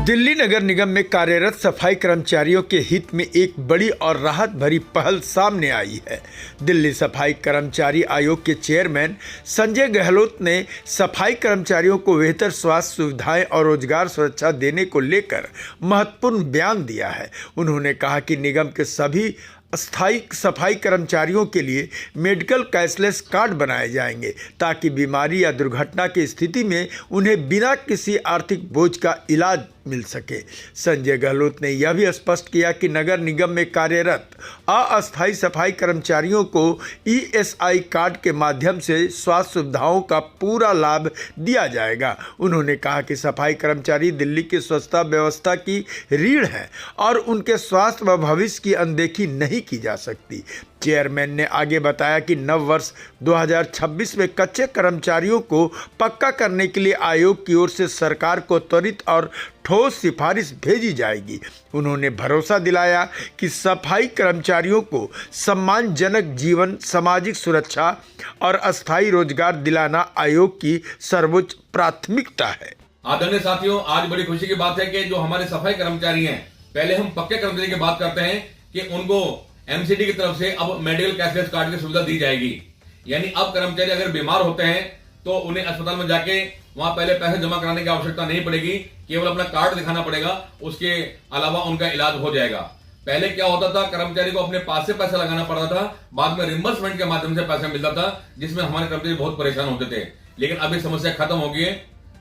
दिल्ली नगर निगम में कार्यरत सफाई कर्मचारियों के हित में एक बड़ी और राहत भरी पहल सामने आई है। दिल्ली सफाई कर्मचारी आयोग के चेयरमैन संजय गहलोत ने सफाई कर्मचारियों को बेहतर स्वास्थ्य सुविधाएं और रोजगार सुरक्षा देने को लेकर महत्वपूर्ण बयान दिया है। उन्होंने कहा कि निगम के सभी स्थायी सफाई कर्मचारियों के लिए मेडिकल कैशलेस कार्ड बनाए जाएंगे ताकि बीमारी या दुर्घटना की स्थिति में उन्हें बिना किसी आर्थिक बोझ का इलाज मिल सके। संजय गहलोत ने यह भी स्पष्ट किया कि नगर निगम में कार्यरत अस्थायी सफाई कर्मचारियों को ईएसआई कार्ड के माध्यम से स्वास्थ्य सुविधाओं का पूरा लाभ दिया जाएगा। उन्होंने कहा कि सफाई कर्मचारी दिल्ली की स्वच्छता व्यवस्था की रीढ़ हैं और उनके स्वास्थ्य व भविष्य की अनदेखी नहीं की जा सकती। चेयरमैन ने आगे बताया कि नव वर्ष 2026 में कच्चे कर्मचारियों को पक्का करने के लिए आयोग की ओर से सरकार को त्वरित और ठोस सिफारिश भेजी जाएगी। उन्होंने भरोसा दिलाया कि सफाई कर्मचारियों को सम्मानजनक जीवन, सामाजिक सुरक्षा और अस्थायी रोजगार दिलाना आयोग की सर्वोच्च प्राथमिकता है। आदरणीय साथियों, आज बड़ी खुशी की बात है कि जो हमारे सफाई कर्मचारी हैं, पहले हम पक्के कर्मचारी की बात करते हैं कि उनको एमसीडी की तरफ से अब मेडिकल कैशलेस कार्ड की सुविधा दी जाएगी। यानी अब कर्मचारी अगर बीमार होते हैं तो उन्हें अस्पताल में जाके वहां पहले पैसे जमा कराने की आवश्यकता नहीं पड़ेगी, केवल अपना कार्ड दिखाना पड़ेगा, उसके अलावा उनका इलाज हो जाएगा। पहले क्या होता था, कर्मचारी को अपने पास से पैसा लगाना पड़ता था, बाद में रिम्बर्समेंट के माध्यम से पैसा मिलता था, जिसमें हमारे कर्मचारी बहुत परेशान होते थे। लेकिन अभी समस्या खत्म हो गई है,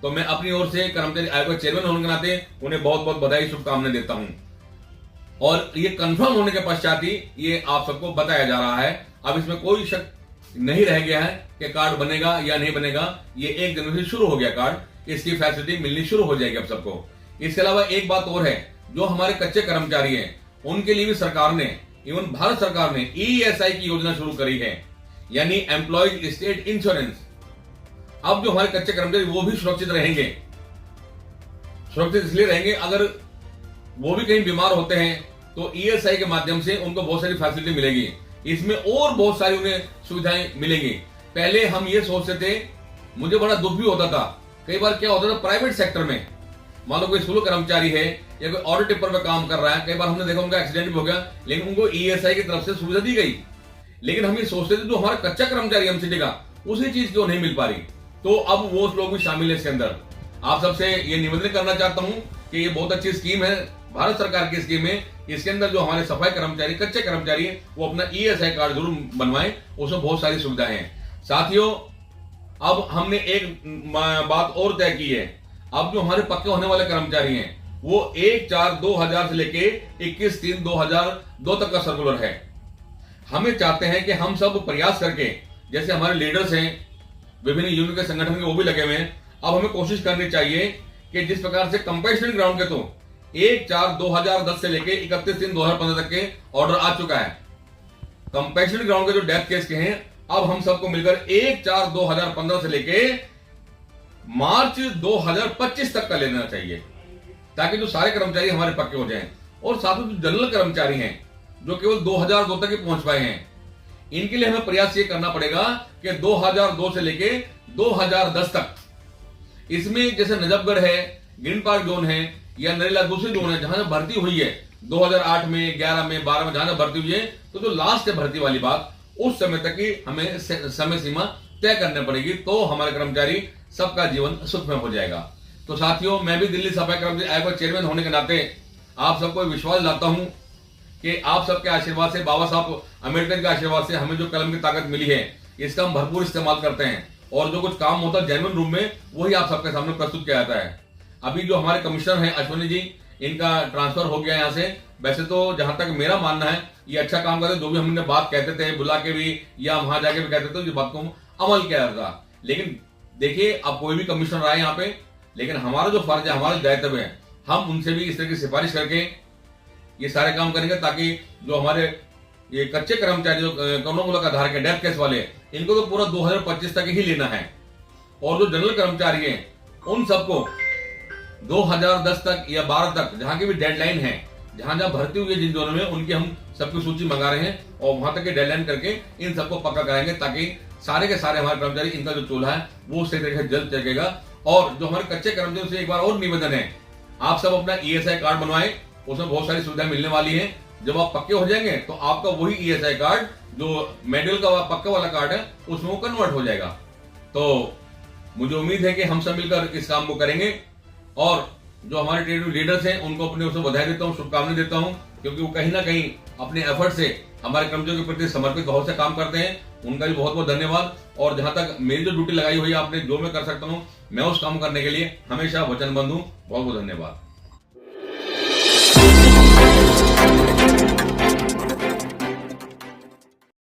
तो मैं अपनी ओर से कर्मचारी आयोग के चेयरमैन होने के नाते उन्हें बहुत बहुत बधाई, शुभकामनाएं देता हूं। और ये कंफर्म होने के पश्चात ही ये आप सबको बताया जा रहा है। अब इसमें कोई शक नहीं रह गया है कि कार्ड बनेगा या नहीं बनेगा। ये 1 जनवरी से शुरू हो गया कार्ड, इसकी फैसिलिटी मिलनी शुरू हो जाएगी अब सबको। इसके अलावा एक बात और है, जो हमारे कच्चे कर्मचारी हैं उनके लिए भी सरकार ने, इवन भारत सरकार ने ईएसआई की योजना शुरू करी है, यानी एम्प्लॉयज स्टेट इंश्योरेंस। अब जो हमारे कच्चे कर्मचारी वो भी सुरक्षित रहेंगे। सुरक्षित इसलिए रहेंगे, अगर वो भी कहीं बीमार होते हैं तो ईएसआई के माध्यम से उनको बहुत सारी फैसिलिटी मिलेगी। इसमें और बहुत सारी उन्हें सुविधाएं मिलेंगी। पहले हम ये सोचते थे, मुझे बड़ा दुख भी होता था, कई बार क्या होता था प्राइवेट सेक्टर में, मान लो कोई स्कूल कर्मचारी है या कोई ऑटो टिपर पे काम कर रहा है, कई बार हमने देखा उनका एक्सीडेंट भी हो गया, लेकिन उनको ईएसआई की तरफ से सुविधा दी गई। लेकिन हम ये सोचते थे जो हमारा कच्चा कर्मचारी एमसीडी का, उसी चीज क्यों नहीं मिल पा रही। तो अब वो लोग भी शामिल है इसके अंदर। आप सबसे ये निवेदन करना चाहता हूं कि ये बहुत अच्छी स्कीम है, भारत सरकार की स्कीम है। इसके अंदर जो हमारे सफाई कर्मचारी, कच्चे कर्मचारी हैं, वो अपना ईएसआई कार्ड जरूर बनवाएं, उसमें बहुत सारी सुविधाएं हैं। साथियों, अब हमने एक बात और तय की है। अब जो हमारे पक्के होने वाले कर्मचारी हैं, वो 1/4/2000 से लेके 21/3/2002 तक का सर्कुलर है। हमें चाहते हैं कि हम सब प्रयास करके, जैसे हमारे लीडर्स हैं, विभिन्न यूनियन के संगठन के वो भी लगे हुए हैं, अब हमें कोशिश करनी चाहिए कि जिस प्रकार से कंपैशनेट ग्राउंड के तो 1/4/2010 से लेके 31/3/2015 तक के ऑर्डर आ चुका है। कंपैशनेट ग्राउंड के जो डेथ केस के हैं, अब हम सबको मिलकर 1/4/2015 से लेके मार्च 2025 तक का लेना चाहिए, ताकि जो सारे कर्मचारी हमारे पक्के हो जाएं। और साथ ही जो जनरल कर्मचारी हैं, जो केवल 2002 तक ही पहुंच पाए हैं, इनके लिए हमें प्रयास ये करना पड़ेगा कि 2002 से लेके 2010 तक, इसमें जैसे नजफगढ़ है, ग्रीन पार्क जोन है, या नरेला दूसरी जोन है, जहां भर्ती हुई है 2008 में, 11 में, 12 में, जहां भर्ती हुई है, तो जो लास्ट है भर्ती वाली बात, उस समय तक ही हमें समय सीमा तय करनी पड़ेगी, तो हमारे कर्मचारी सबका जीवन सुखमय हो जाएगा। तो साथियों, मैं भी दिल्ली सफाई कर्मचारी आयोग का चेयरमैन होने के नाते आप सबको विश्वास दिलाता हूं कि आप सबके आशीर्वाद से, बाबा साहब अम्बेडकर के आशीर्वाद से हमें जो कलम की ताकत मिली है, इसका हम भरपूर इस्तेमाल करते हैं, और जो कुछ काम होता है जेन्युइन रूप में, वही आप सबके सामने प्रस्तुत किया जाता है। अभी जो हमारे कमिश्नर हैं अश्विनी जी, इनका ट्रांसफर हो गया यहाँ से। वैसे तो जहां तक मेरा मानना है, ये अच्छा काम करते, जो भी हमने बात कहते थे बुला के भी या वहां जाके भी कहते थे, ये बात को अमल किया जाता था। लेकिन देखिए, अब कोई भी कमिश्नर आए यहाँ पे, लेकिन हमारा जो फर्ज है, हमारा दायित्व है, हम उनसे भी इस तरह की सिफारिश करके ये सारे काम करेंगे, ताकि जो हमारे ये कच्चे कर्मचारी जो कानून का धारक है, डेथ केस वाले, इनको तो पूरा 2025 तक ही लेना है। और जो जनरल कर्मचारी हैं, उन सबको 2010 तक या 12 तक, जहां की भी डेडलाइन है, जहां जहां भर्ती हुई है जिन जोनों में, उनकी हम सबकी सूची मंगा रहे हैं, और वहां तक की डेडलाइन करके इन सबको पक्का कराएंगे, ताकि सारे के सारे हमारे कर्मचारी, इनका जो चूल्हा है वो सही तरीके से जल्द चलेगा। और जो हमारे कच्चे कर्मचारियों से एक बार और निवेदन है, आप सब अपना ईएसआई कार्ड बनवाएं, उसमें बहुत सारी सुविधाएं मिलने वाली हैं। जब आप पक्के हो जाएंगे तो आपका वही ईएसआई कार्ड जो मेडिकल का पक्का वाला कार्ड है उसमें वो कन्वर्ट हो जाएगा। तो मुझे उम्मीद है कि हम सब मिलकर इस काम को करेंगे और जो हमारे ट्रेड लीडर्स हैं उनको अपने उसमें बधाई देता हूं, शुभकामनाएं देता हूं, क्योंकि वो कहीं ना कहीं अपने एफर्ट से हमारे कर्मचारियों के प्रति समर्पित भाव से काम करते हैं। उनका भी बहुत बहुत धन्यवाद। और जहां तक मेरी जो ड्यूटी लगाई हुई है आपने, जो मैं कर सकता हूं मैं उस काम करने के लिए हमेशा वचनबद्ध हूं। बहुत बहुत धन्यवाद।